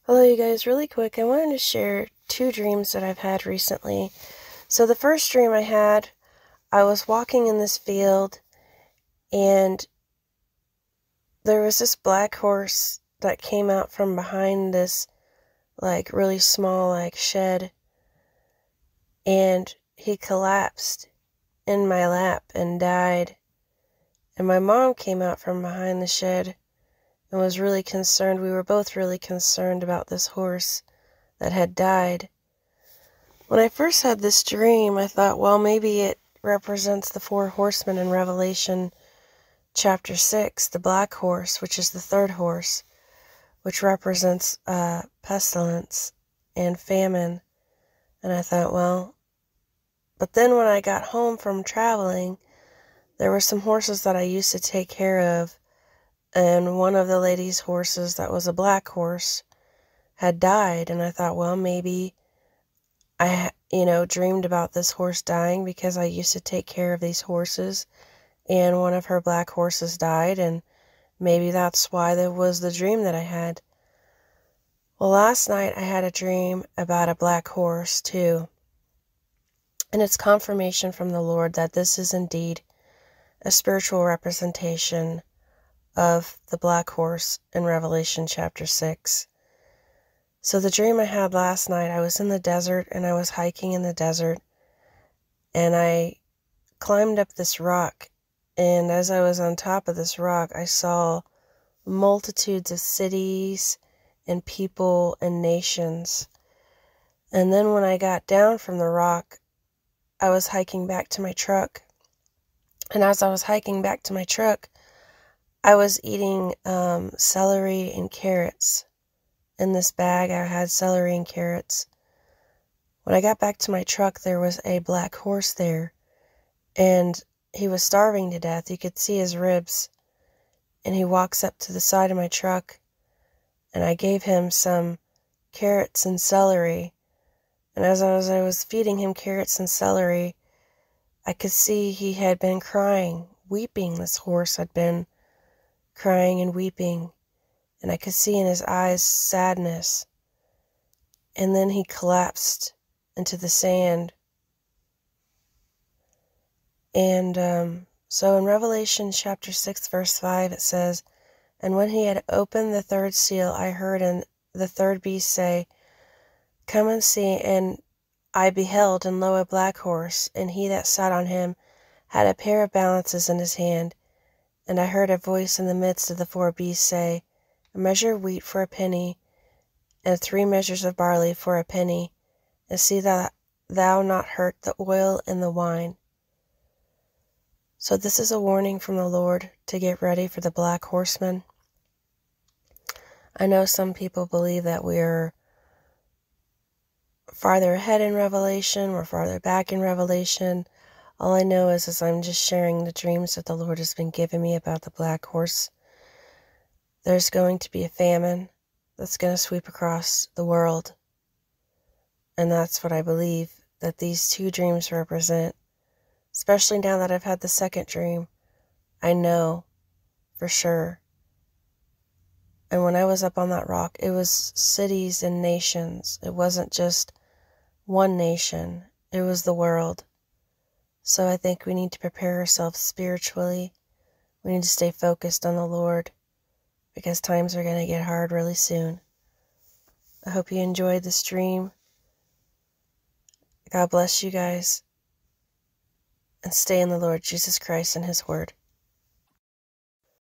Hello, you guys. Really quick, I wanted to share two dreams that I've had recently. So the first dream I had, I was walking in this field, and there was this black horse that came out from behind this, really small, shed, and he collapsed in my lap and died. And my mom came out from behind the shed and was really concerned. We were both really concerned about this horse that had died. When I first had this dream, I thought, well, maybe it represents the four horsemen in Revelation chapter 6, the black horse, which is the third horse, which represents pestilence and famine. And I thought, well, but then when I got home from traveling, there were some horses that I used to take care of, and one of the lady's horses that was a black horse had died, and I thought, well, maybe I, dreamed about this horse dying because I used to take care of these horses, and one of her black horses died, and maybe that's why there was the dream that I had. Well, last night I had a dream about a black horse, too, and it's confirmation from the Lord that this is indeed a spiritual representation of the black horse in Revelation chapter 6. So the dream I had last night, I was in the desert, and I was hiking in the desert, and I climbed up this rock, and as I was on top of this rock, I saw multitudes of cities and people and nations. And then when I got down from the rock, I was hiking back to my truck, and as I was hiking back to my truck, I was eating celery and carrots. In this bag, I had celery and carrots. When I got back to my truck, there was a black horse there, and he was starving to death. You could see his ribs, and he walks up to the side of my truck, and I gave him some carrots and celery, and as I was feeding him carrots and celery, I could see he had been crying, weeping. This horse had been crying and weeping, and I could see in his eyes sadness. And then he collapsed into the sand. And so in Revelation chapter 6, verse 5, it says, "And when he had opened the third seal, I heard in the third beast say, 'Come and see.' And I beheld, and lo, a black horse, and he that sat on him had a pair of balances in his hand. And I heard a voice in the midst of the four beasts say, A measure of wheat for a penny, and 3 measures of barley for a penny, and see that thou not hurt the oil and the wine." So this is a warning from the Lord to get ready for the black horseman. I know some people believe that we're farther ahead in Revelation, we're farther back in Revelation. All I know is I'm just sharing the dreams that the Lord has been giving me about the black horse. There's going to be a famine that's going to sweep across the world. And that's what I believe that these two dreams represent. Especially now that I've had the second dream, I know for sure. And when I was up on that rock, it was cities and nations. It wasn't just one nation. It was the world. So I think we need to prepare ourselves spiritually. We need to stay focused on the Lord, because times are going to get hard really soon. I hope you enjoyed the stream. God bless you guys. And stay in the Lord Jesus Christ and His Word.